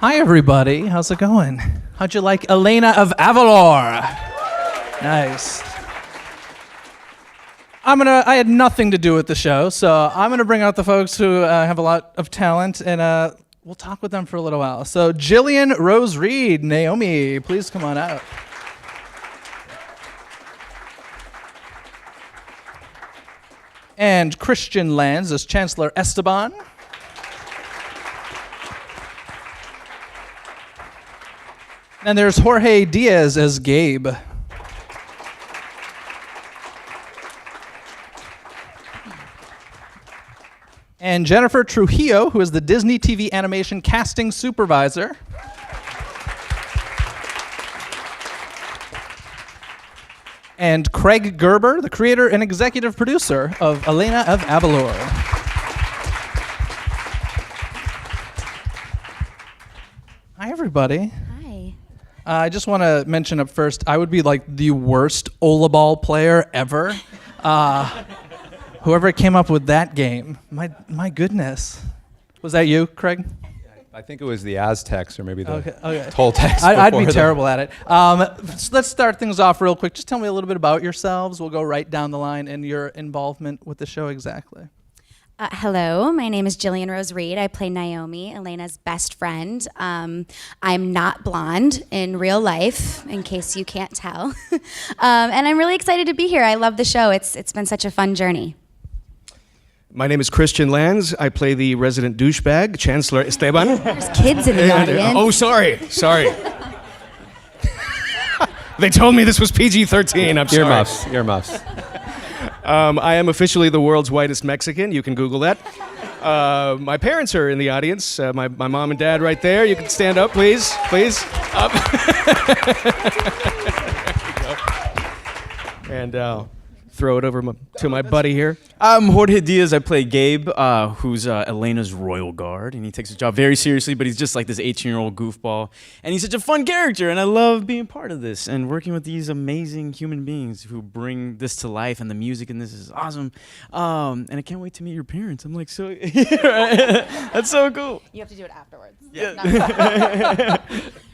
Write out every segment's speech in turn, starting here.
Hi, everybody. How's it going? How'd you like Elena of Avalor? Nice. I had nothing to do with the show, so I'm gonna bring out the folks who have a lot of talent, and we'll talk with them for a little while. So, Jillian Rose Reed, Naomi, please come on out. And Christian Lanz as Chancellor Esteban. And there's Jorge Diaz as Gabe. And Jennifer Trujillo, who is the Disney TV animation casting supervisor. And Craig Gerber, the creator and executive producer of Elena of Avalor. Hi, everybody. I just want to mention up first, I would be like the worst Ola Ball player ever. Whoever came up with that game, my goodness. Was that you, Craig? I think it was the Aztecs or maybe the okay. Toltecs. I'd be terrible at it. So let's start things off real quick. Just tell me a little bit about yourselves. We'll go right down the line and your involvement with the show exactly. Hello, my name is Jillian Rose Reed. I play Naomi, Elena's best friend. I'm not blonde in real life, in case you can't tell. And I'm really excited to be here. I love the show. It's been such a fun journey. My name is Christian Lanz. I play the resident douchebag, Chancellor Esteban. There's kids in the audience. Oh, sorry. They told me this was PG-13. I'm sorry. Earmuffs. I am officially the world's whitest Mexican. You can Google that. My parents are in the audience. My mom and dad right there. You can stand up, please. Up. And throw it over to my buddy here. I'm Jorge Diaz. I play Gabe, who's Elena's royal guard, and he takes his job very seriously, but he's just like this 18-year-old goofball, and he's such a fun character, and I love being part of this and working with these amazing human beings who bring this to life, and the music in this is awesome, and I can't wait to meet your parents. I'm like, so, that's so cool. You have to do it afterwards. Yeah.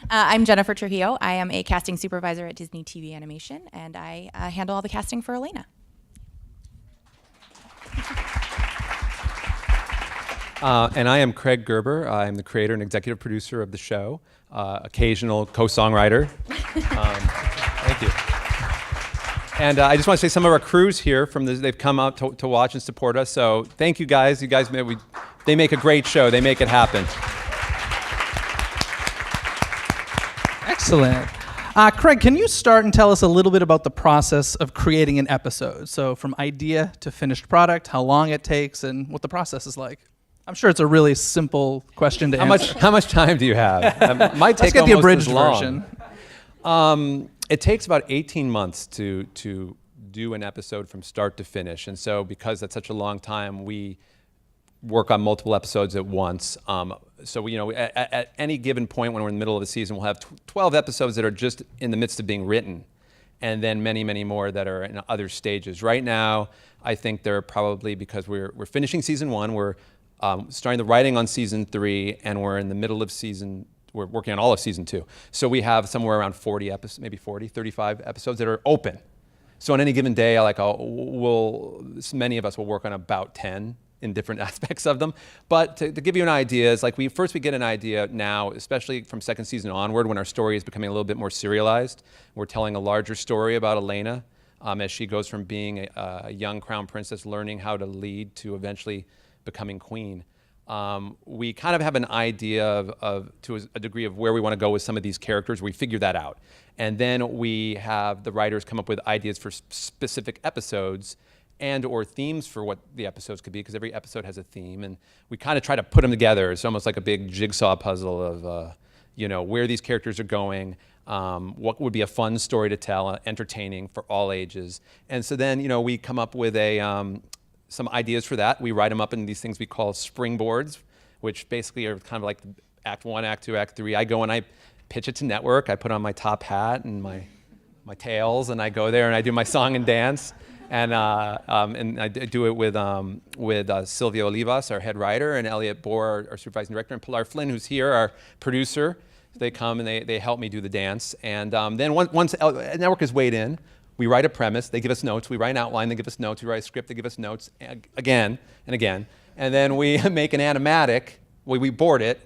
I'm Jennifer Trujillo. I am a casting supervisor at Disney TV Animation, and I handle all the casting for Elena. And I am Craig Gerber. I'm the creator and executive producer of the show, occasional co-songwriter. Thank you. And I just want to say some of our crews here they've come out to watch and support us. So thank you guys. You guys, they make a great show. They make it happen. Excellent. Craig, can you start and tell us a little bit about the process of creating an episode? So from idea to finished product, how long it takes, and what the process is like. I'm sure it's a really simple question to answer. How much time do you have? Might take Let's get the almost abridged as long. version. It takes about 18 months to do an episode from start to finish. And so because that's such a long time, we work on multiple episodes at once. So we, at any given point when we're in the middle of the season, we'll have 12 episodes that are just in the midst of being written, and then many, many more that are in other stages. Right now, I think there are probably, because we're finishing season 1, we're starting the writing on season 3, and we're in the middle of we're working on all of season 2. So we have somewhere around 40 episodes, maybe 40, 35 episodes that are open. So on any given day, many of us will work on about 10 in different aspects of them. But to give you an idea, is like we get an idea now, especially from second season onward, when our story is becoming a little bit more serialized. We're telling a larger story about Elena as she goes from being a young crown princess, learning how to lead, to eventually becoming queen. We kind of have an idea to a degree of where we want to go with some of these characters. We figure that out. And then we have the writers come up with ideas for specific episodes and or themes for what the episodes could be, because every episode has a theme, and we kind of try to put them together. It's almost like a big jigsaw puzzle of where these characters are going, what would be a fun story to tell, entertaining for all ages. And so then we come up with some ideas for that. We write them up in these things we call springboards, which basically are kind of like Act 1, Act 2, Act 3. I go and I pitch it to network. I put on my top hat and my tails, and I go there and I do my song and dance. And I do it with Silvia Olivas, our head writer, and Elliot Bohr, our supervising director, and Pilar Flynn, who's here, our producer. They come and they help me do the dance. And then once a network is weighed in, we write a premise, they give us notes. We write an outline, they give us notes. We write a script, they give us notes again and again. And then we make an animatic. We board it.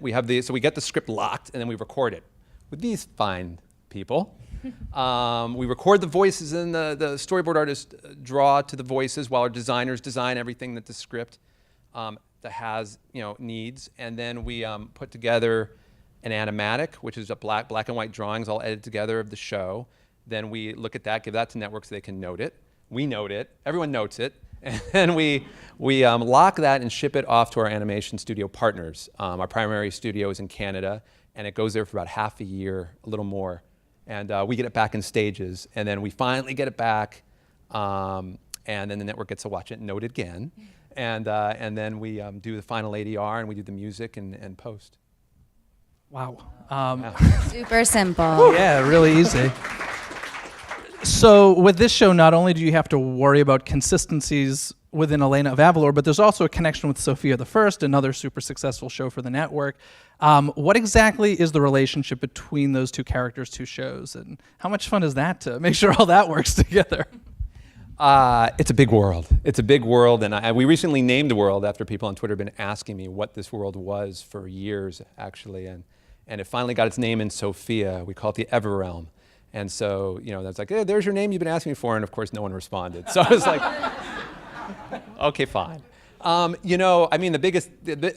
So we get the script locked, and then we record it with these fine people. We record the voices, and the storyboard artists draw to the voices while our designers design everything that the script that has needs. And then we put together an animatic, which is a black and white drawings all edited together of the show. Then we look at that, give that to networks so they can note it. We note it. Everyone notes it. And then we lock that and ship it off to our animation studio partners. Our primary studio is in Canada, and it goes there for about half a year, a little more. And we get it back in stages, and then we finally get it back, and then the network gets to watch it and note it again. And then we do the final ADR, and we do the music and post. Wow. Super simple. Yeah, really easy. So with this show, not only do you have to worry about consistencies within Elena of Avalor, but there's also a connection with Sophia the First, another super successful show for the network. What exactly is the relationship between those two characters, two shows, and how much fun is that to make sure all that works together? It's a big world. It's a big world, and we recently named the world after people on Twitter have been asking me what this world was for years, actually, and it finally got its name in Sophia. We call it the Everrealm. And so, that's like, hey, there's your name you've been asking me for, and of course no one responded. So I was like, okay, fine. I mean, I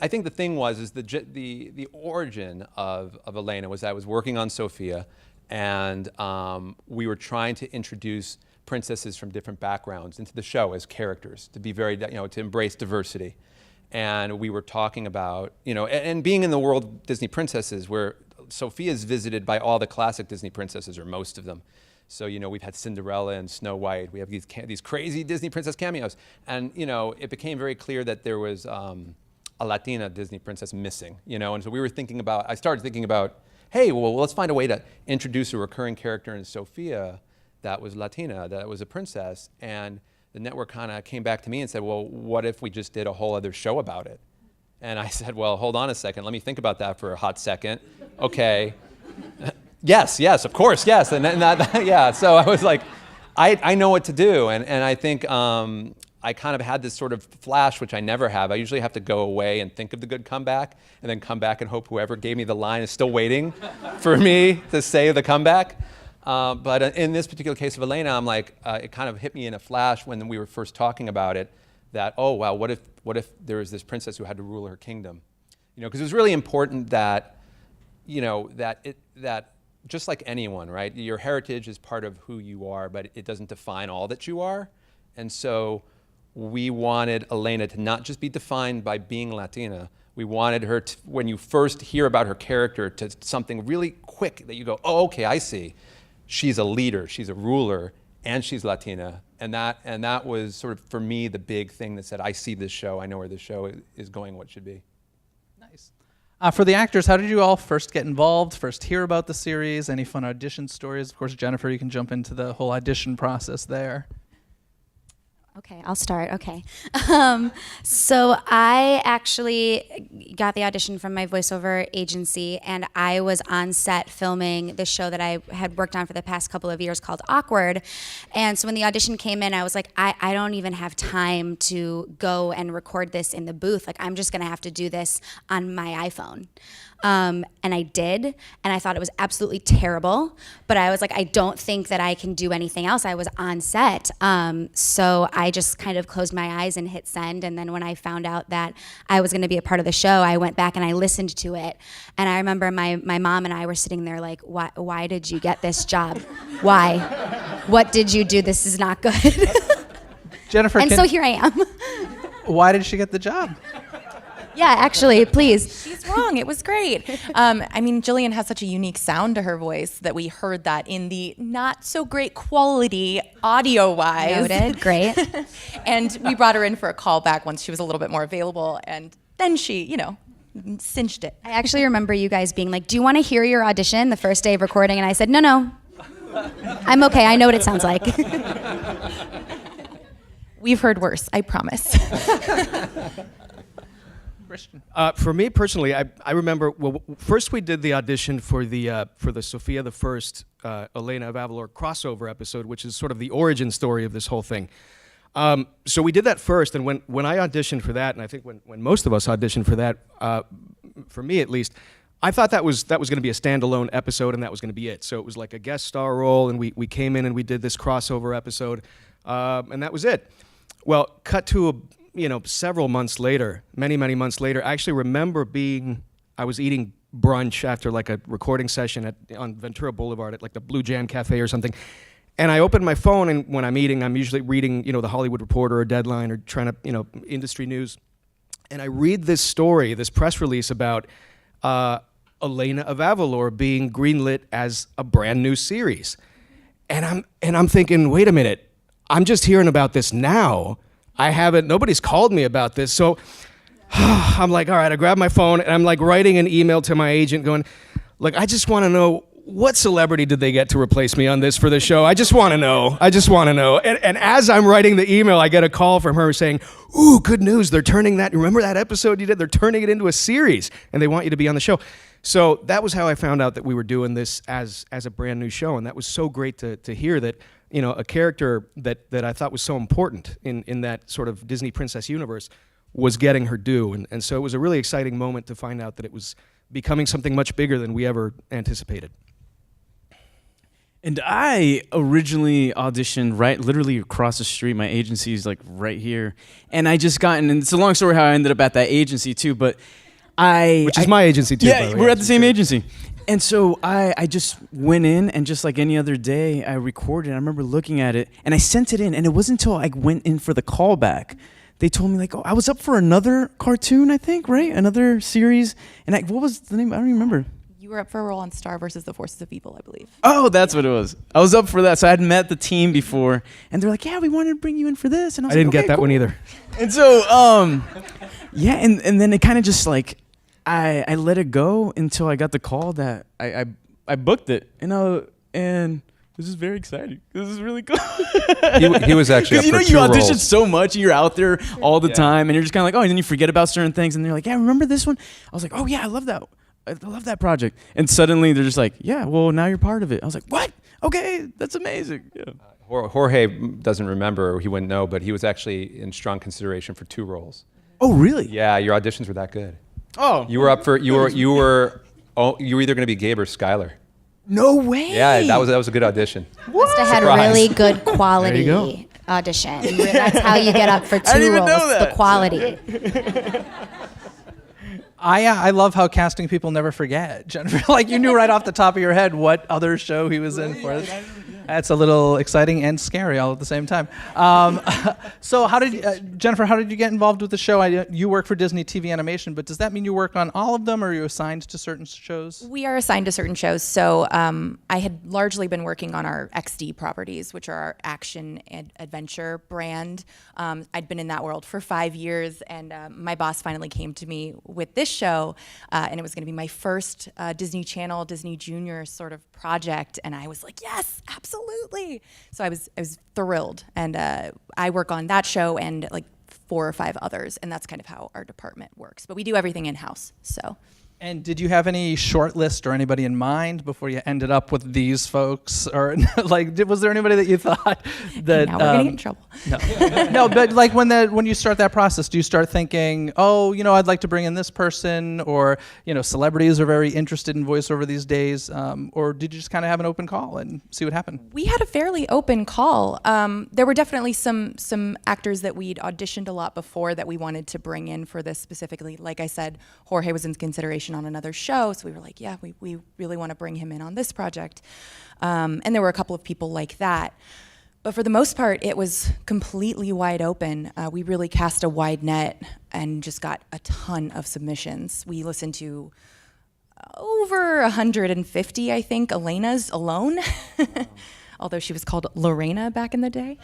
think the thing is the origin of Elena was that I was working on Sophia, and we were trying to introduce princesses from different backgrounds into the show as characters, to be very, to embrace diversity. And we were talking about, and being in the world of Disney princesses, where Sophia is visited by all the classic Disney princesses, or most of them. So, we've had Cinderella and Snow White. We have these crazy Disney princess cameos. And, it became very clear that there was a Latina Disney princess missing, And so I started thinking about, hey, well, let's find a way to introduce a recurring character in Sophia that was Latina, that was a princess. And the network kind of came back to me and said, well, what if we just did a whole other show about it? And I said, well, hold on a second. Let me think about that for a hot second. Okay. Yes, of course, yes. And yeah, so I was like, I know what to do. And I think I kind of had this sort of flash, which I never have. I usually have to go away and think of the good comeback, and then come back and hope whoever gave me the line is still waiting for me to say the comeback. But in this particular case of Elena, I'm like, it kind of hit me in a flash when we were first talking about it, that, oh, wow, what if there was this princess who had to rule her kingdom? Because it was really important that, that just like anyone, right? Your heritage is part of who you are, but it doesn't define all that you are. And so we wanted Elena to not just be defined by being Latina. We wanted her to, when you first hear about her character, to something really quick that you go, oh, okay, I see. She's a leader, she's a ruler, and she's Latina. And that was sort of, for me, the big thing that said, I see this show, I know where this show is going, what it should be. Nice. For the actors, how did you all first get involved, first hear about the series? Any fun audition stories? Of course, Jennifer, you can jump into the whole audition process there. Okay, I'll start. Okay. So I actually got the audition from my voiceover agency, and I was on set filming the show that I had worked on for the past couple of years called Awkward. And so when the audition came in, I was like, I don't even have time to go and record this in the booth. Like, I'm just going to have to do this on my iPhone. And I did, and I thought it was absolutely terrible, but I was like, I don't think that I can do anything else. I was on set. So I just kind of closed my eyes and hit send, and then when I found out that I was gonna be a part of the show, I went back and I listened to it, and I remember my mom and I were sitting there like, why did you get this job? Why? What did you do? This is not good. Jennifer, and so here I am. Why did she get the job? Yeah, actually, please. She's wrong. It was great. I mean, Jillian has such a unique sound to her voice that we heard that in the not so great quality audio-wise. Noted. Great. And we brought her in for a callback once she was a little bit more available, and then she, cinched it. I actually remember you guys being like, do you want to hear your audition the first day of recording? And I said, no. I'm okay. I know what it sounds like. We've heard worse, I promise. Christian. For me personally, I remember, well, first we did the audition for the Sophia the First, Elena of Avalor crossover episode, which is sort of the origin story of this whole thing. So we did that first, and when I auditioned for that, and I think when most of us auditioned for that, for me at least, I thought that was going to be a standalone episode, and that was going to be it. So it was like a guest star role, and we came in and we did this crossover episode, and that was it. Well, cut to several months later, many months later, I actually remember I was eating brunch after like a recording session on Ventura Boulevard at like the Blue Jam Cafe or something. And I opened my phone, and when I'm eating, I'm usually reading, the Hollywood Reporter or Deadline or trying to, industry news. And I read this story, this press release about Elena of Avalor being greenlit as a brand new series. And I'm thinking, wait a minute, I'm just hearing about this now. Nobody's called me about this. So I'm like, all right, I grab my phone and I'm like writing an email to my agent going, look, I just want to know, what celebrity did they get to replace me on this for the show? I just want to know. And as I'm writing the email, I get a call from her saying, ooh, good news. They're turning remember that episode you did? They're turning it into a series and they want you to be on the show. So that was how I found out that we were doing this as a brand new show. And that was so great to hear that, a character that I thought was so important in that sort of Disney princess universe was getting her due. And so it was a really exciting moment to find out that it was becoming something much bigger than we ever anticipated. And I originally auditioned literally across the street. My agency is like right here. And I just and it's a long story how I ended up at that agency too, but Which is my agency too, by the Yeah, way. we're at the same agency. And so I just went in, and just like any other day, I recorded. I remember looking at it, and I sent it in, and it wasn't until I went in for the callback, they told me like, oh, I was up for another cartoon, I think, right? Another series. And what was the name? I don't even remember. You were up for a role on Star versus the Forces of Evil, I believe. Oh, that's what it was. I was up for that. So I had met the team before, and they're like, yeah, we wanted to bring you in for this. And I was didn't like, get okay, that cool. one either. And so, yeah, and then it kind of just like, I let it go until I got the call that I booked it, and this is very exciting. This is really cool. He was actually up because for you two audition roles. so much, and you're out there all the time, and you're just kind of like, oh, and then you forget about certain things, and they're like, yeah, remember this one? I was like, oh yeah, I love that. I love that project. And suddenly they're just like, yeah, well, now you're part of it. I was like, what? Okay, that's amazing. Yeah. Jorge doesn't remember, or he wouldn't know, but he was actually in strong consideration for 2 roles. Oh, really? Yeah, your auditions were that good. Oh. You were up for you were either going to be Gabe or Skylar. No way. Yeah, that was a good audition. Must have had Surprise. really good quality There you audition. That's how you get up for 2 didn't even roles, know that. the quality. I love how casting people never forget. Jennifer, like you knew right off the top of your head what other show he was in for. That's a little exciting and scary all at the same time. So how did Jennifer? How did you get involved with the show? You work for Disney TV Animation, but does that mean you work on all of them, or are you assigned to certain shows? We are assigned to certain shows. So I had largely been working on our XD properties, which are our action and adventure brand. I'd been in that world for 5 years, and my boss finally came to me with this show, and it was going to be my first Disney Channel, Disney Junior sort of project, and I was like, yes, absolutely. So I was thrilled, and I work on that show and like 4 or 5 others, and that's kind of how our department works. But we do everything in-house, so. And did you have any short list or anybody in mind before you ended up with these folks? Or like, was there anybody that you thought that? Now we're gonna get in trouble. No, but like when you start that process, do you start thinking, oh, I'd like to bring in this person, or celebrities are very interested in voiceover these days, or did you just kind of have an open call and see what happened? We had a fairly open call. There were definitely some actors that we'd auditioned a lot before that we wanted to bring in for this specifically. Like I said, Jorge was in consideration on another show, so we were like, yeah, we really want to bring him in on this project. And there were a couple of people like that. But for the most part, it was completely wide open. We really cast a wide net and just got a ton of submissions. We listened to over 150, I think, Elena's alone. Although she was called Lorena back in the day.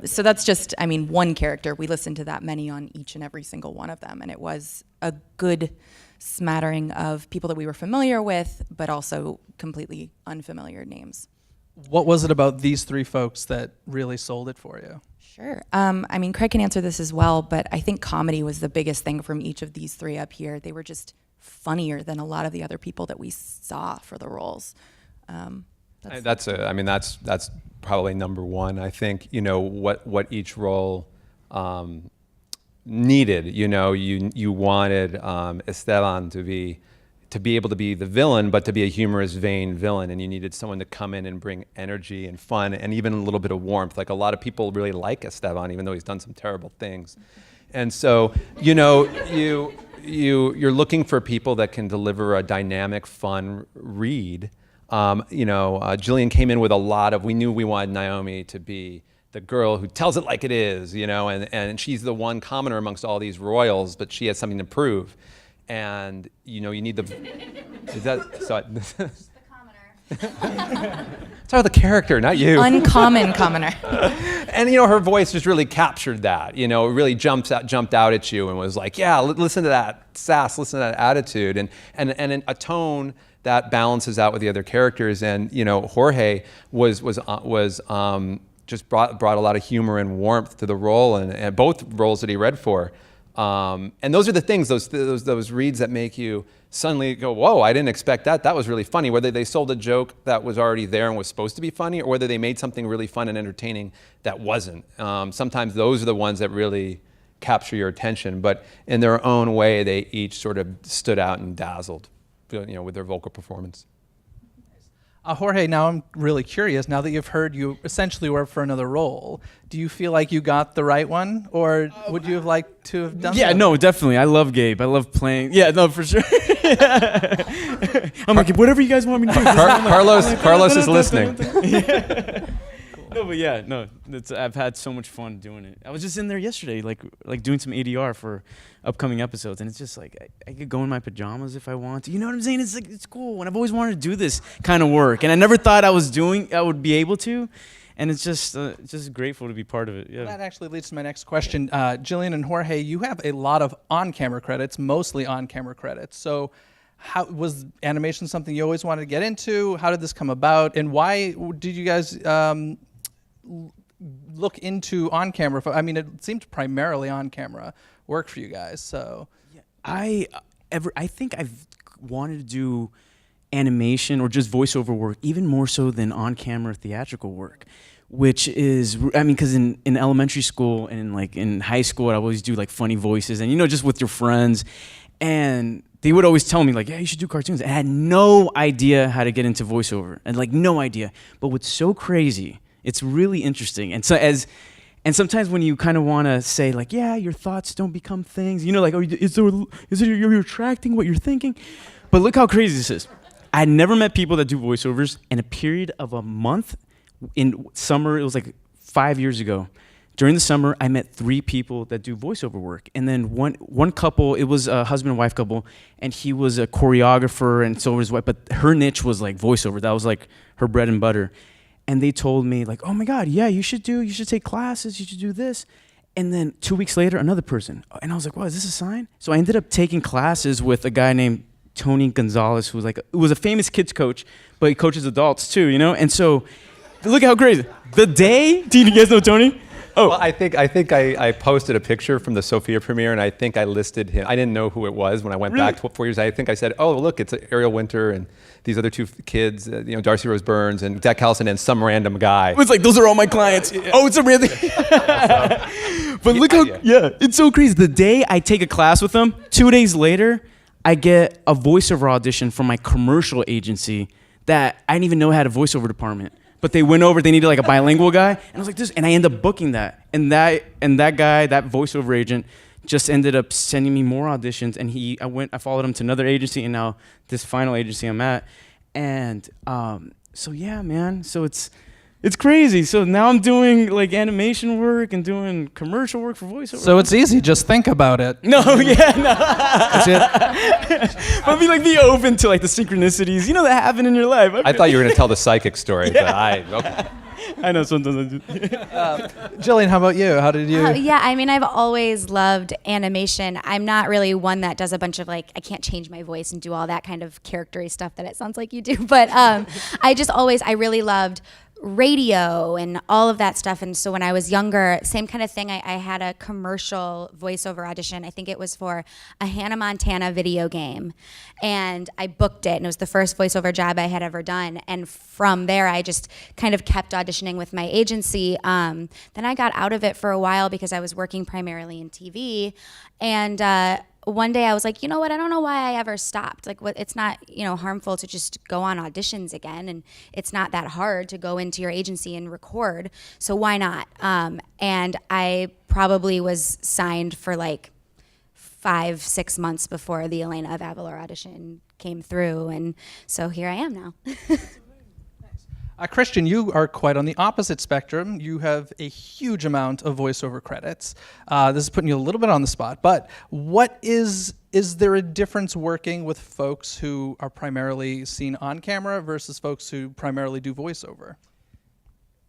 So that's just, one character. We listened to that many on each and every single one of them, and it was a good smattering of people that we were familiar with, but also completely unfamiliar names. What was it about these three folks that really sold it for you? Sure. I mean, Craig can answer this as well, but I think comedy was the biggest thing from each of these three up here. They were just funnier than a lot of the other people that we saw for the roles. That's probably number one. I think, what each role needed. You wanted Esteban to be able to be the villain, but to be a humorous, vain villain, and you needed someone to come in and bring energy and fun and even a little bit of warmth. Like, a lot of people really like Esteban, even though he's done some terrible things. And so, you're looking for people that can deliver a dynamic, fun read. Jillian came in with we knew we wanted Naomi to be the girl who tells it like it is, and she's the one commoner amongst all these royals, but she has something to prove. And, you need is that, so The commoner. sorry, the character, not you. Uncommon commoner. And, her voice just really captured that, it really jumped out at you and was like, yeah, listen to that sass, listen to that attitude, and in a tone that balances out with the other characters. And, Jorge was just brought a lot of humor and warmth to the role, and both roles that he read for. And those are the things, those reads that make you suddenly go, whoa, I didn't expect that. That was really funny. Whether they sold a joke that was already there and was supposed to be funny, or whether they made something really fun and entertaining that wasn't. Sometimes those are the ones that really capture your attention. But in their own way, they each sort of stood out and dazzled, with their vocal performance. Jorge, now I'm really curious. Now that you've heard you essentially were for another role, do you feel like you got the right one, or would you have liked to have done? Yeah, no, definitely. I love Gabe. I love playing. Yeah, no, for sure. I'm like, whatever you guys want me to do. Carlos is listening. No, but yeah, no, I've had so much fun doing it. I was just in there yesterday, like doing some ADR for upcoming episodes, and it's just like I could go in my pajamas if I want to. You know what I'm saying? It's like, it's cool, and I've always wanted to do this kind of work, and I never thought I would be able to, and it's just grateful to be part of it. Yeah. That actually leads to my next question. Jillian and Jorge, you have a lot of on-camera credits, mostly on-camera credits. So how was animation something you always wanted to get into? How did this come about, and why did you guys look into on-camera? I mean, it seemed primarily on-camera work for you guys. So yeah, I think I've wanted to do animation or just voiceover work even more so than on-camera theatrical work, which is, because in elementary school and like in high school, I always do like funny voices and just with your friends, and they would always tell me like, yeah, you should do cartoons. And I had no idea how to get into voiceover, and like no idea. But what's so crazy, it's really interesting. And sometimes when you kind of want to say like, yeah, your thoughts don't become things, like, is it you're attracting what you're thinking? But look how crazy this is. I had never met people that do voiceovers in a period of a month. In summer, it was like 5 years ago. During the summer, I met 3 people that do voiceover work. And then one couple, it was a husband and wife couple, and he was a choreographer, and so was his wife, but her niche was like voiceover. That was like her bread and butter. And they told me like, oh my God, yeah, you should take classes, you should do this. And then 2 weeks later, another person. And I was like, wow, is this a sign? So I ended up taking classes with a guy named Tony Gonzalez, who was a famous kids coach, but he coaches adults too, And so, look how crazy. Do you guys know Tony? Oh, well, I think I posted a picture from the Sophia premiere, and I think I listed him. I didn't know who it was when I went back 4 years. I think I said, oh, look, it's Ariel Winter and these other 2 kids, Darcy Rose Burns and Deck Howson and some random guy. It was like, those are all my clients. Oh, it's a random. But look how, it's so crazy. The day I take a class with them, 2 days later, I get a voiceover audition from my commercial agency that I didn't even know had a voiceover department. But they went over, they needed like a bilingual guy. And I was like, and I ended up booking that. And that guy, that voiceover agent, just ended up sending me more auditions. And I followed him to another agency, and now this final agency I'm at. And so yeah, man. So it's crazy. So now I'm doing like animation work and doing commercial work for voiceover. So it's easy, just think about it. No. That's it. But be open to like the synchronicities, that happen in your life. I thought you were going to tell the psychic story. Yeah. But okay. I know sometimes I do. Jillian, how about you? How did you? I've always loved animation. I'm not really one that does a bunch of I can't change my voice and do all that kind of character-y stuff that it sounds like you do. But I really loved radio and all of that stuff. And so when I was younger, same kind of thing. I had a commercial voiceover audition. I think it was for a Hannah Montana video game. And I booked it, and it was the first voiceover job I had ever done. And from there, I just kind of kept auditioning with my agency. Then I got out of it for a while because I was working primarily in TV. And one day I was like, you know what, I don't know why I ever stopped. Like, it's not, harmful to just go on auditions again, and it's not that hard to go into your agency and record, so why not? And I probably was signed for like 5-6 months before the Elena of Avalor audition came through, and so here I am now. Christian, you are quite on the opposite spectrum. You have a huge amount of voiceover credits. This is putting you a little bit on the spot, but is there a difference working with folks who are primarily seen on camera versus folks who primarily do voiceover?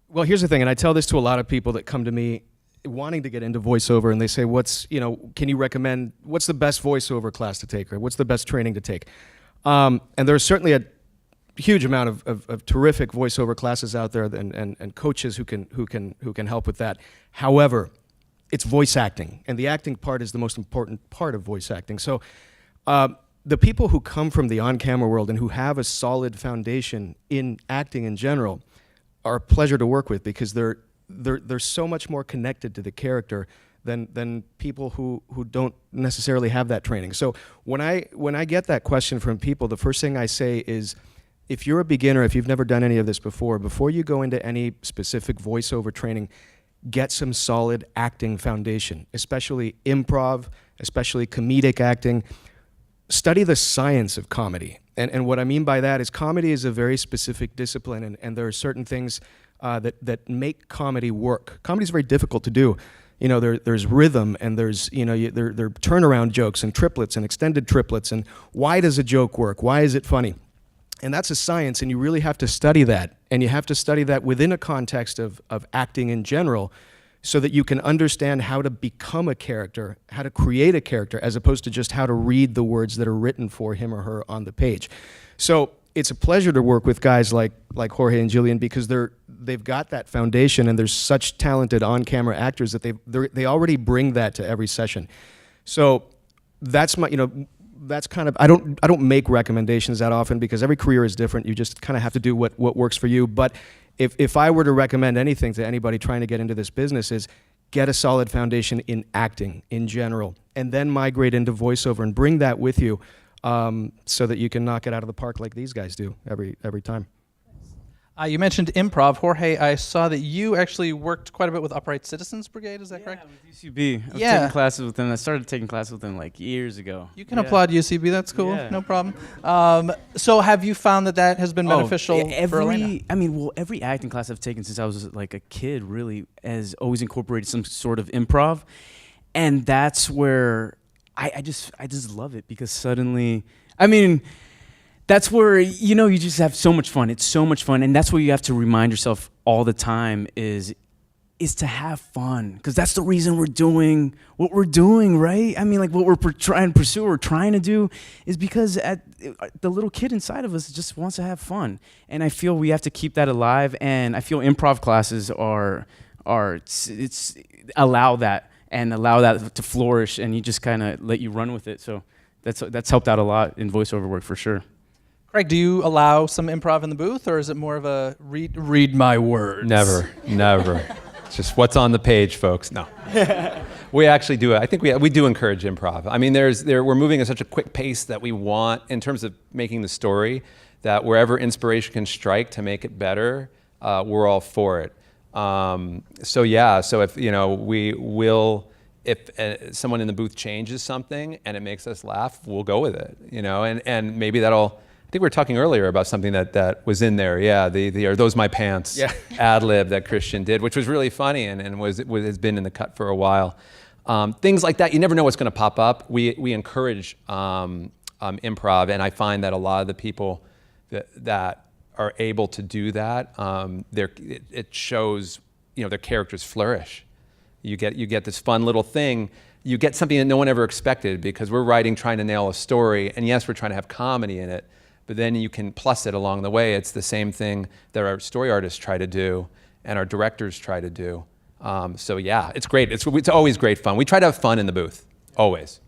Well, here's the thing, and I tell this to a lot of people that come to me wanting to get into voiceover, and they say, can you recommend, what's the best voiceover class to take, or what's the best training to take? And there's certainly a huge amount of terrific voiceover classes out there, and coaches who can help with that. However, it's voice acting, and the acting part is the most important part of voice acting. So the people who come from the on-camera world and who have a solid foundation in acting in general are a pleasure to work with, because they're so much more connected to the character than people who don't necessarily have that training. So when I get that question from people, the first thing I say is, if you're a beginner, if you've never done any of this before you go into any specific voiceover training, get some solid acting foundation, especially improv, especially comedic acting. Study the science of comedy. And what I mean by that is, comedy is a very specific discipline, and there are certain things that make comedy work. Comedy is very difficult to do. There's rhythm, and there's, there are turnaround jokes and triplets and extended triplets, and why does a joke work? Why is it funny? And that's a science, and you really have to study that. And you have to study that within a context of acting in general, so that you can understand how to become a character, how to create a character, as opposed to just how to read the words that are written for him or her on the page. So it's a pleasure to work with guys like Jorge and Jillian, because they've got that foundation, and there's such talented on-camera actors that they already bring that to every session. So that's my, that's kind of, I don't make recommendations that often, because every career is different. You just kind of have to do what works for you. But if I were to recommend anything to anybody trying to get into this business, is get a solid foundation in acting in general, and then migrate into voiceover and bring that with you, so that you can knock it out of the park like these guys do every time. You mentioned improv. Jorge, I saw that you actually worked quite a bit with Upright Citizens Brigade, is that correct? Yeah, with UCB. I was taking classes with them. I started taking classes with them like years ago. You can applaud UCB, that's cool, no problem. So have you found that has been beneficial for Elena? Every acting class I've taken since I was like a kid really has always incorporated some sort of improv. And that's where I just love it, because suddenly, that's where, you just have so much fun. It's so much fun. And that's what you have to remind yourself all the time is to have fun. Because that's the reason we're doing what we're doing, right? What we're trying to pursue or trying to do is because the little kid inside of us just wants to have fun. And I feel we have to keep that alive. And I feel improv classes allow that to flourish, and you just kind of let you run with it. So that's helped out a lot in voiceover work for sure. Craig, do you allow some improv in the booth, or is it more of a read my words? Never. It's just what's on the page, folks. No. We actually do it. I think we do encourage improv. We're moving at such a quick pace that we want, in terms of making the story, that wherever inspiration can strike to make it better, we're all for it. So if someone in the booth changes something and it makes us laugh, we'll go with it, and maybe that'll, I think we were talking earlier about something that was in there. Yeah, the "Are Those My Pants" ad lib that Christian did, which was really funny and has been in the cut for a while. Things like that, you never know what's going to pop up. We encourage improv, and I find that a lot of the people that are able to do that, it shows their characters flourish. You get this fun little thing. You get something that no one ever expected, because we're trying to nail a story, and yes, we're trying to have comedy in it. but then you can plus it along the way. It's the same thing that our story artists try to do and our directors try to do. So yeah, it's great. It's always great fun. We try to have fun in the booth, always.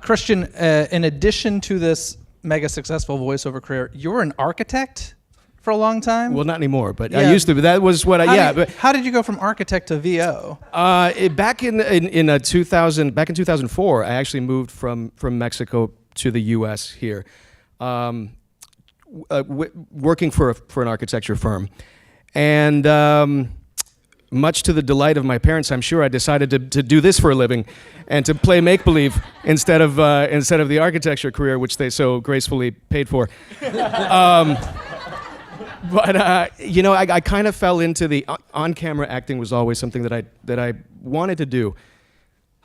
Christian, in addition to this mega successful voiceover career, you were an architect for a long time? Well, not anymore, but I used to. But that was what How did you go from architect to VO? Back in 2004, I actually moved from Mexico to the U.S. here, working for an architecture firm, and much to the delight of my parents, I'm sure I decided to do this for a living, and to play make-believe instead of the architecture career, which they so gracefully paid for. But I kind of fell into the on-camera acting. Was always something that I wanted to do.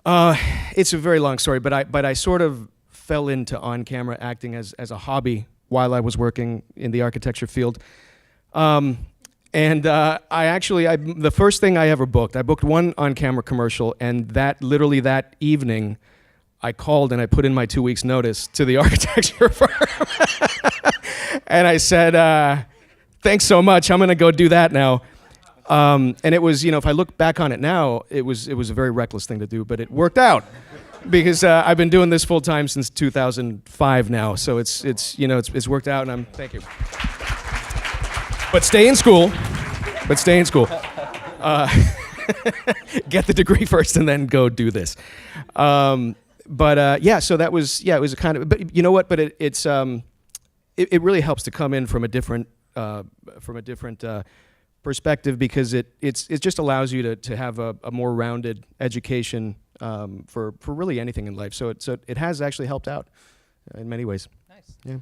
It's a very long story, but I sort of fell into on-camera acting as a hobby while I was working in the architecture field. And the first thing I ever booked, I booked one on-camera commercial, and literally that evening, I called and I put in my 2 weeks notice to the architecture firm. And I said, thanks so much, I'm gonna go do that now. And it was, if I look back on it now, it was a very reckless thing to do, but it worked out. Because I've been doing this full time since 2005 now, so it's worked out, and thank you. But stay in school. Get the degree first, and then go do this. So that was it was a kind of. But you know what? But it really helps to come in from a different perspective, because it just allows you to have a more rounded education for really anything in life. So it has actually helped out in many ways. Nice. Yeah.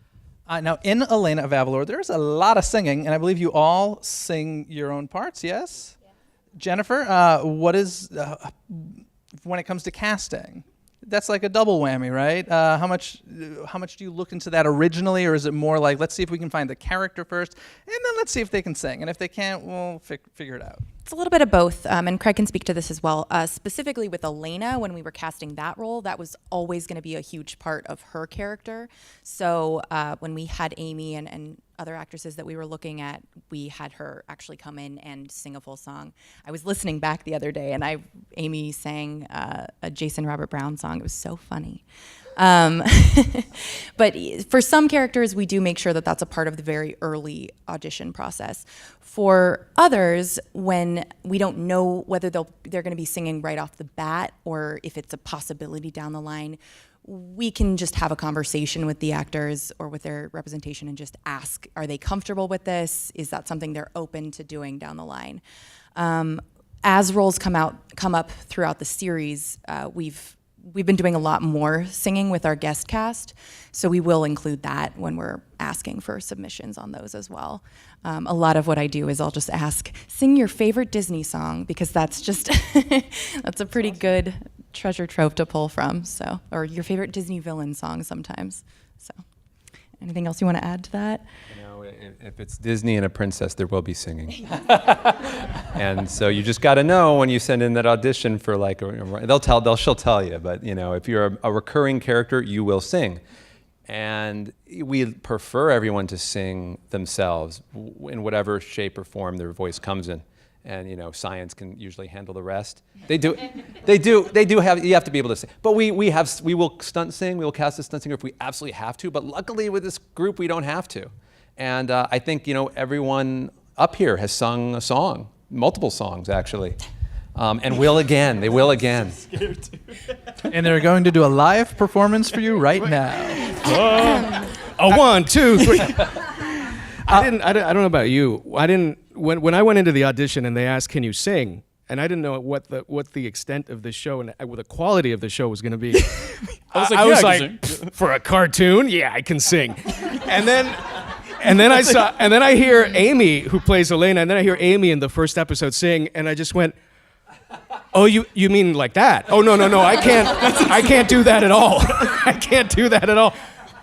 Now, in Elena of Avalor, there's a lot of singing, and I believe you all sing your own parts, yes? Yeah. Jennifer, what is, when it comes to casting, that's like a double whammy, right? How much do you look into that originally, or is it more like, let's see if we can find the character first, and then let's see if they can sing, and if they can't, we'll figure it out? It's a little bit of both, and Craig can speak to this as well. Specifically with Elena, when we were casting that role, that was always going to be a huge part of her character. So when we had Amy and other actresses that we were looking at, we had her actually come in and sing a full song. I was listening back the other day, and Amy sang a Jason Robert Brown song. It was so funny. But for some characters, we do make sure that that's a part of the very early audition process. For others, when we don't know whether they're going to be singing right off the bat, or if it's a possibility down the line, we can just have a conversation with the actors or with their representation and just ask, are they comfortable with this? Is that something they're open to doing down the line? As roles come up throughout the series, we've been doing a lot more singing with our guest cast, so we will include that when we're asking for submissions on those as well. A lot of what I do is I'll just ask, sing your favorite Disney song, because that's just, that's a pretty good treasure trove to pull from, so, or your favorite Disney villain song sometimes. So, anything else you want to add to that? If it's Disney and a princess, there will be singing. And so you just got to know when you send in that audition for she'll tell you, but if you're a recurring character, you will sing. And we prefer everyone to sing themselves in whatever shape or form their voice comes in. And science can usually handle the rest. They do have, you have to be able to sing. But we will stunt sing, we will cast a stunt singer if we absolutely have to, but luckily with this group we don't have to. And I think everyone up here has sung a song, multiple songs actually, and will again. They will again. And they're going to do a live performance for you right now. A 1, 2, 3. I don't know about you. When I went into the audition and they asked, "Can you sing?" and I didn't know what the extent of the show and what the quality of the show was going to be. I was like, for a cartoon, yeah, I can sing. And then I hear Amy, who plays Elena, and then I hear Amy in the first episode sing, and I just went, "Oh, you mean like that? Oh, no, I can't do that at all. I can't do that at all."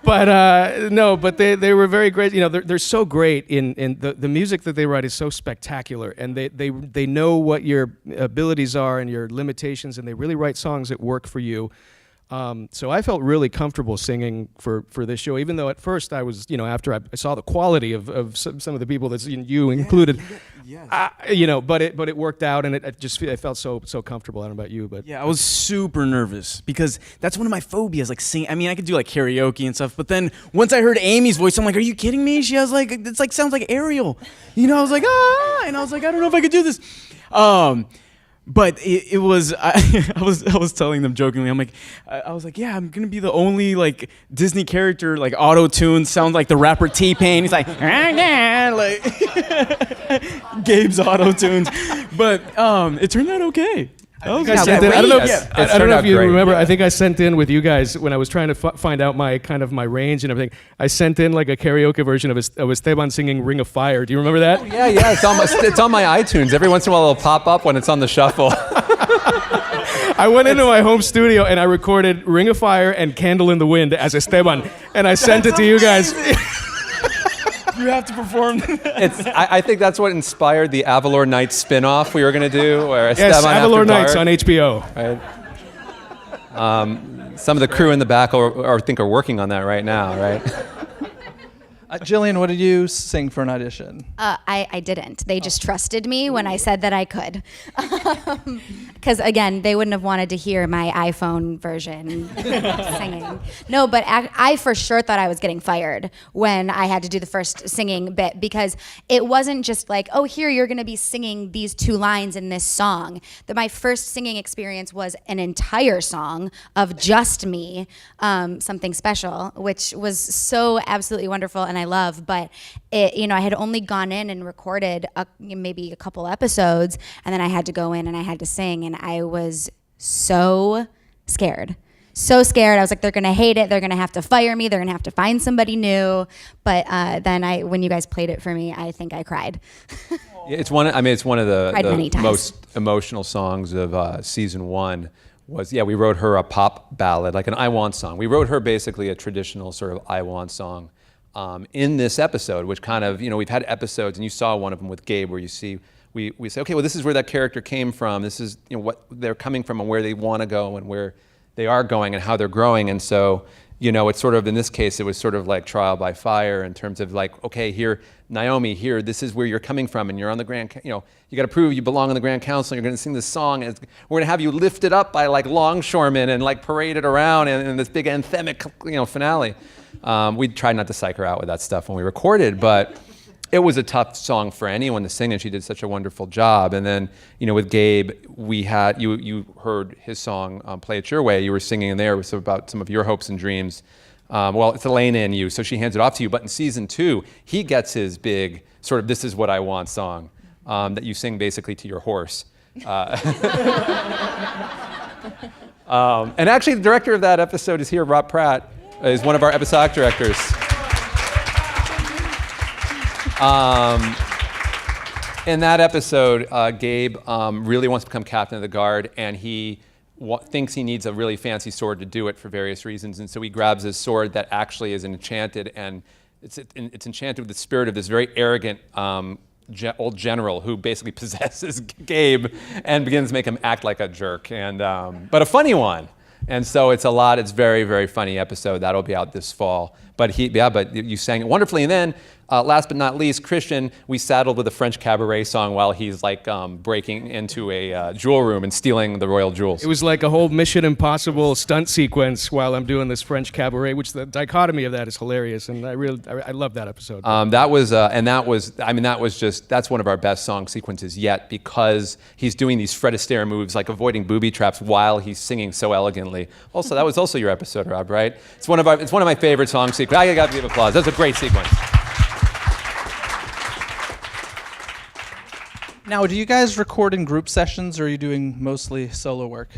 But no, but they were very great. They're so great in the music that they write is so spectacular, and they know what your abilities are and your limitations, and they really write songs that work for you. So I felt really comfortable singing for this show, even though at first I was, after I saw the quality of some of the people that you included, but it worked out, and it felt so comfortable. I don't know about you, but yeah, I was super nervous because that's one of my phobias, like singing. I mean, I could do like karaoke and stuff, but then once I heard Amy's voice, I'm like, are you kidding me? She has like, it's like, sounds like Ariel. I was like, and I was like, I don't know if I could do this. But it was, I was telling them jokingly, I was like, yeah, I'm gonna be the only like Disney character, like auto-tune, sound like the rapper T-Pain. He's like, like Gabe's auto-tunes. But it turned out okay. I don't know if you remember. I think I sent in with you guys when I was trying to find out my range and everything. I sent in like a karaoke version of Esteban singing "Ring of Fire." Do you remember that? Oh, yeah, it's on my iTunes. Every once in a while, it'll pop up when it's on the shuffle. I went into my home studio and I recorded "Ring of Fire" and "Candle in the Wind" as Esteban, and I sent it to you guys. You have to perform. I think that's what inspired the Avalor Nights spin-off we were going to do. Where yes, Esteban Avalor Nights on HBO. Right. Some of the crew in the back I think are working on that right now, right? Jillian, what did you sing for an audition? I didn't. They just trusted me when I said that I could. Because, again, they wouldn't have wanted to hear my iPhone version singing. No, but I for sure thought I was getting fired when I had to do the first singing bit, because it wasn't just like, oh, here, you're going to be singing these 2 lines in this song. My first singing experience was an entire song of just me, Something Special, which was so absolutely wonderful and I love, but I had only gone in and recorded maybe a couple episodes, and then I had to go in and I had to sing, and I was so scared. So scared. I was like, they're gonna hate it. They're gonna have to fire me. They're gonna have to find somebody new. But then when you guys played it for me, I think I cried. It's one of the times. most emotional songs of season 1. We wrote her a pop ballad, like an I Want song. We wrote her basically a traditional sort of I Want song. In this episode, which kind of, we've had episodes, and you saw one of them with Gabe, where you see, we say, okay, well, this is where that character came from. This is, what they're coming from and where they want to go and where they are going and how they're growing. And so, it's sort of, in this case, it was sort of like trial by fire in terms of like, okay, here, Naomi, here, this is where you're coming from, and you're on the Grand, you got to prove you belong on the Grand Council. You're going to sing this song, and we're going to have you lifted up by like longshoremen and like paraded around in this big anthemic, finale. We tried not to psych her out with that stuff when we recorded, but it was a tough song for anyone to sing, and she did such a wonderful job. And then, with Gabe, we had, you heard his song, Play It Your Way. You were singing in there about some of your hopes and dreams. It's Elena and you, so she hands it off to you. But in season 2, he gets his big sort of "This Is What I Want" song that you sing basically to your horse. And actually, the director of that episode is here, Rob Pratt. Is one of our episodic directors. In that episode, Gabe really wants to become captain of the guard, and he thinks he needs a really fancy sword to do it for various reasons. And so he grabs his sword that actually is enchanted, and it's enchanted with the spirit of this very arrogant old general who basically possesses Gabe and begins to make him act like a jerk, and but a funny one. And so it's very, very funny episode. That'll be out this fall. But you sang it wonderfully. And then, last but not least, Christian, we saddled with a French cabaret song while he's like breaking into a jewel room and stealing the royal jewels. It was like a whole Mission Impossible stunt sequence while I'm doing this French cabaret, which the dichotomy of that is hilarious. And I love that episode. That's one of our best song sequences yet, because he's doing these Fred Astaire moves, like avoiding booby traps while he's singing so elegantly. Also, that was also your episode, Rob, right? It's one of my favorite song sequences. I got to give applause. That's a great sequence. Now, do you guys record in group sessions, or are you doing mostly solo work?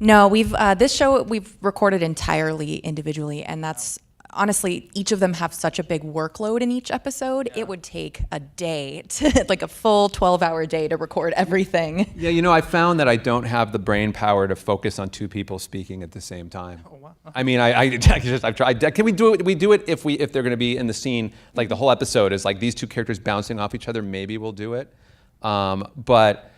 No, this show we've recorded entirely individually, and that's honestly, each of them have such a big workload in each episode. Yeah. It would take a day, like a full 12-hour day to record everything. Yeah, I found that I don't have the brain power to focus on 2 people speaking at the same time. Oh, wow. I mean, I've tried. Can we do it? We do it if they're going to be in the scene, like the whole episode is like these 2 characters bouncing off each other. Maybe we'll do it. But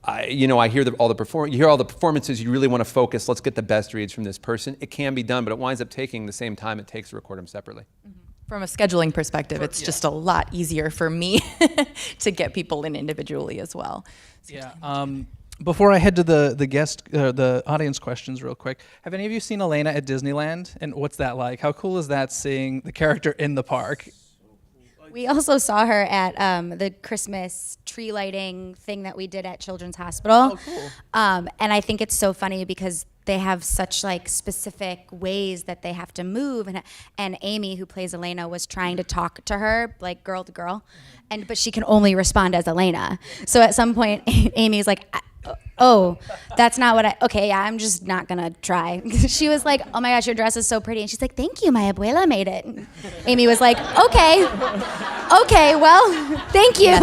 I hear all the performances. You really want to focus. Let's get the best reads from this person. It can be done, but it winds up taking the same time it takes to record them separately. From a scheduling perspective, it's just a lot easier for me to get people in individually as well. Yeah. Before I head to the audience questions real quick, have any of you seen Elena at Disneyland? And what's that like? How cool is that, seeing the character in the park? We also saw her at the Christmas tree lighting thing that we did at Children's Hospital. Oh, cool. And I think it's so funny because they have such like specific ways that they have to move, and Amy, who plays Elena, was trying to talk to her like girl to girl, but she can only respond as Elena. So at some point, Amy's like, oh, that's not what I'm just not gonna try. She was like, oh my gosh, your dress is so pretty. And she's like, thank you, my abuela made it. And Amy was like, okay, well, thank you.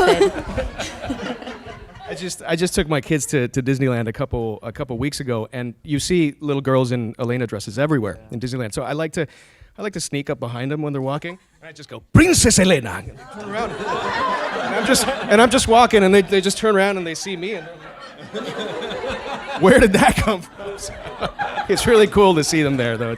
I just took my kids to Disneyland a couple weeks ago, and you see little girls in Elena dresses everywhere in Disneyland. So I like to sneak up behind them when they're walking, and I just go, Princess Elena! And they turn around, and I'm just walking, and they just turn around and they see me, and where did that come from? So, it's really cool to see them there, though.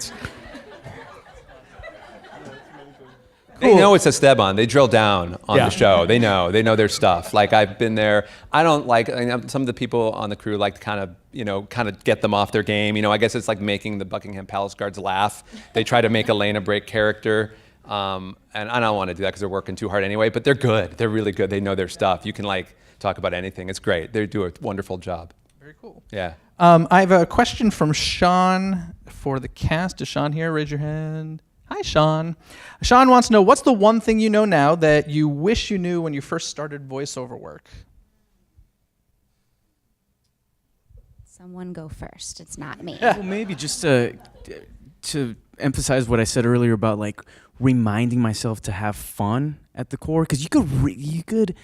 They know it's Esteban. They drill down on Yeah. the show. They know their stuff. Like, I've been there. I don't like, some of the people on the crew like to kind of get them off their game. I guess it's like making the Buckingham Palace guards laugh. They try to make Elena break character. And I don't want to do that because they're working too hard anyway, but they're good. They're really good. They know their stuff. You can talk about anything. It's great. They do a wonderful job. Very cool. Yeah. I have a question from Sean for the cast. Is Sean here? Raise your hand. Hi, Sean. Sean wants to know, what's the one thing you know now that you wish you knew when you first started voiceover work? Someone go first. It's not me. Well, maybe just to emphasize what I said earlier about like reminding myself to have fun at the core, because you could.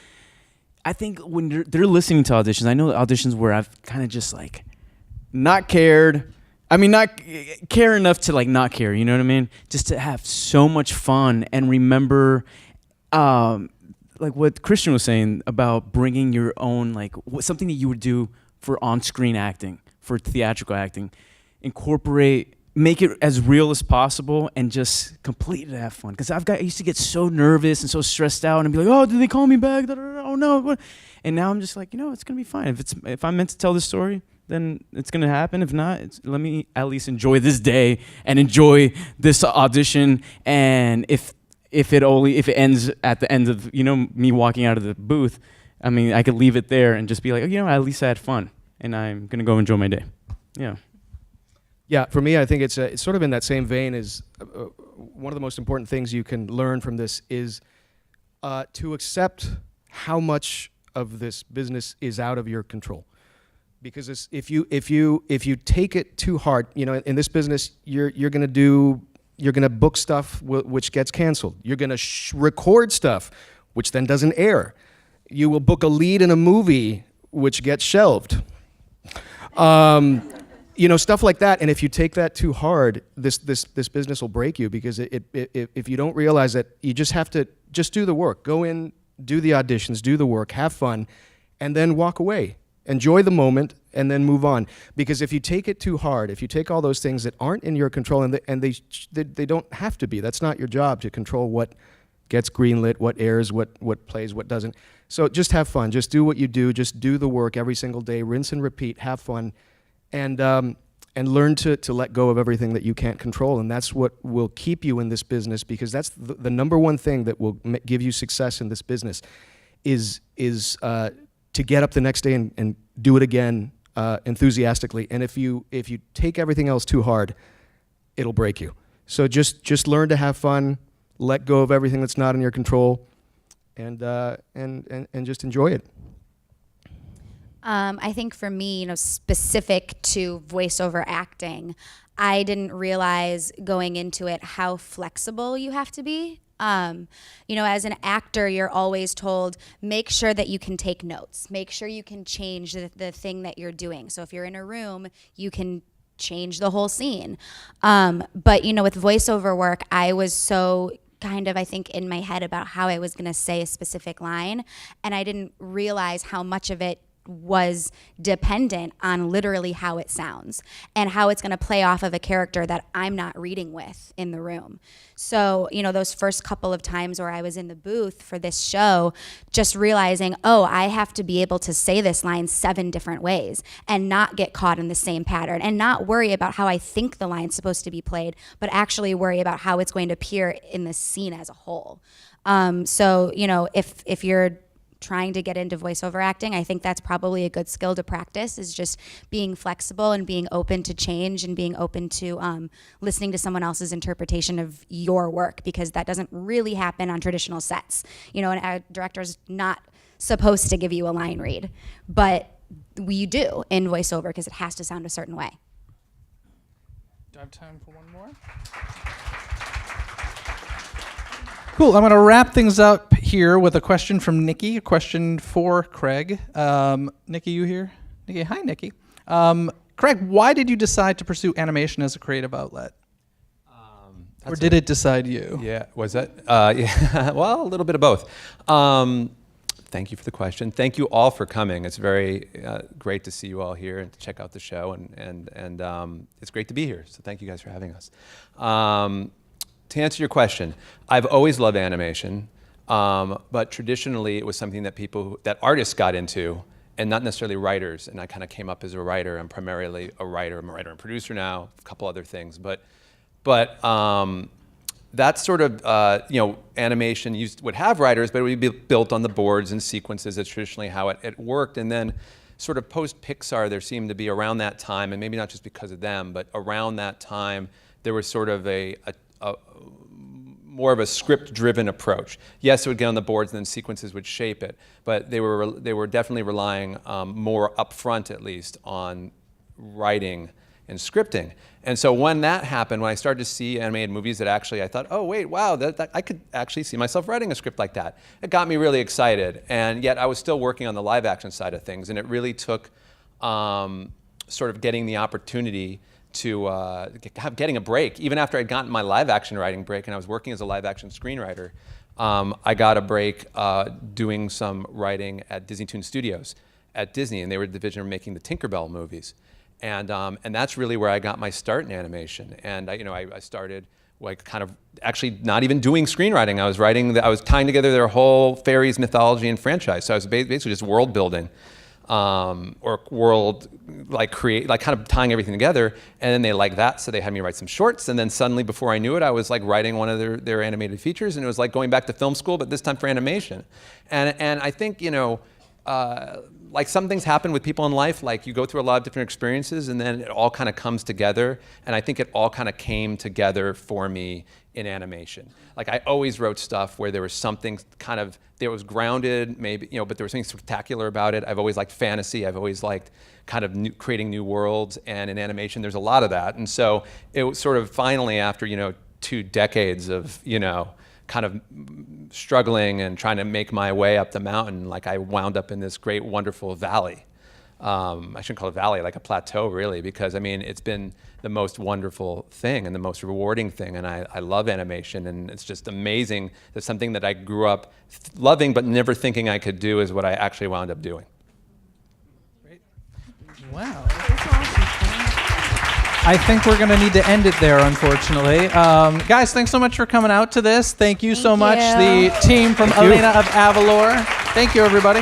I think when they're listening to auditions, I know auditions where I've kind of just like not cared. I mean, not care enough to like not care. You know what I mean? Just to have so much fun and remember, like what Christian was saying about bringing your own something that you would do for on-screen acting, for theatrical acting, make it as real as possible, and just completely have fun. Because I used to get so nervous and so stressed out, and be like, oh, did they call me back? Oh no! What? And now I'm just like, it's gonna be fine. If I'm meant to tell this story, then it's gonna happen. If not, let me at least enjoy this day and enjoy this audition. And if it ends at the end of me walking out of the booth, I mean, I could leave it there and just be like, at least I had fun, and I'm gonna go enjoy my day. Yeah. Yeah, for me, I think it's sort of in that same vein as one of the most important things you can learn from this is to accept how much of this business is out of your control. Because if you take it too hard, in this business, you're gonna book stuff which gets canceled. You're gonna record stuff which then doesn't air. You will book a lead in a movie which gets shelved. Stuff like that. And if you take that too hard, this business will break you, because if you don't realize that you just have to do the work, go in, do the auditions, do the work, have fun, and then walk away. Enjoy the moment and then move on. Because if you take it too hard, if you take all those things that aren't in your control, and they don't have to be, that's not your job to control what gets greenlit, what airs, what plays, what doesn't. So just have fun. Just do what you do. Just do the work every single day. Rinse and repeat. Have fun. And learn to let go of everything that you can't control. And that's what will keep you in this business, because that's the number one thing that will give you success in this business is to get up the next day and do it again enthusiastically. And if you take everything else too hard, it'll break you. So just learn to have fun, let go of everything that's not in your control, and just enjoy it. I think for me, specific to voiceover acting, I didn't realize going into it how flexible you have to be. As an actor, you're always told, make sure that you can take notes. Make sure you can change the thing that you're doing. So if you're in a room, you can change the whole scene. But, with voiceover work, I was so kind of, I think, in my head about how I was going to say a specific line. And I didn't realize how much of it was dependent on literally how it sounds and how it's going to play off of a character that I'm not reading with in the room. So, those first couple of times where I was in the booth for this show, just realizing, I have to be able to say this line 7 different ways and not get caught in the same pattern and not worry about how I think the line's supposed to be played, but actually worry about how it's going to appear in the scene as a whole. So, if you're trying to get into voiceover acting, I think that's probably a good skill to practice, is just being flexible and being open to change and being open to listening to someone else's interpretation of your work, because that doesn't really happen on traditional sets. A director's not supposed to give you a line read, but we do in voiceover because it has to sound a certain way. Do I have time for one more? Cool. I'm going to wrap things up here with a question from Nikki, a question for Craig. Nikki, you here? Nikki, hi, Nikki. Craig, why did you decide to pursue animation as a creative outlet? Or did it decide you? Yeah, was that? Yeah, well, a little bit of both. Thank you for the question. Thank you all for coming. It's very great to see you all here and to check out the show, and it's great to be here. So thank you guys for having us. To answer your question, I've always loved animation, but traditionally it was something that artists got into, and not necessarily writers. And I kind of came up as a writer. I'm primarily a writer. I'm a writer and producer now, a couple other things. But that sort of animation would have writers, but it would be built on the boards and sequences. That's traditionally how it worked. And then sort of post Pixar, there seemed to be around that time, and maybe not just because of them, but around that time, there was sort of a more of a script-driven approach. Yes, it would get on the boards and then sequences would shape it, but they were definitely relying more upfront, at least, on writing and scripting. And so when that happened, when I started to see animated movies that actually I thought, oh wait, wow, that I could actually see myself writing a script like that. It got me really excited, and yet I was still working on the live action side of things, and it really took sort of getting the opportunity to getting a break. Even after I'd gotten my live action writing break and I was working as a live action screenwriter, I got a break doing some writing at Disney Toon Studios at Disney, and they were the division of making the Tinkerbell movies. And that's really where I got my start in animation. And I started like kind of actually not even doing screenwriting. I was tying together their whole fairies mythology and franchise. So I was basically just world building. Or world, kind of tying everything together, and then they liked that, so they had me write some shorts, and then suddenly, before I knew it, I was like writing one of their animated features, and it was like going back to film school, but this time for animation. And I think, like some things happen with people in life, like you go through a lot of different experiences, and then it all kind of comes together, and I think it all kind of came together for me in animation. Like I always wrote stuff where there was something kind of, there was grounded, maybe, but there was something spectacular about it. I've always liked fantasy. I've always liked kind of creating new worlds, and in animation there's a lot of that. And so it was sort of finally after, 2 decades of, kind of struggling and trying to make my way up the mountain, like I wound up in this great, wonderful valley. I shouldn't call it a valley, like a plateau really, because it's been the most wonderful thing and the most rewarding thing, and I love animation, and it's just amazing that something that I grew up loving but never thinking I could do is what I actually wound up doing. Great. Wow. I think we're going to need to end it there, unfortunately. Guys, thanks so much for coming out to this. Thank you so much, the team from Elena of Avalor. Thank you, everybody.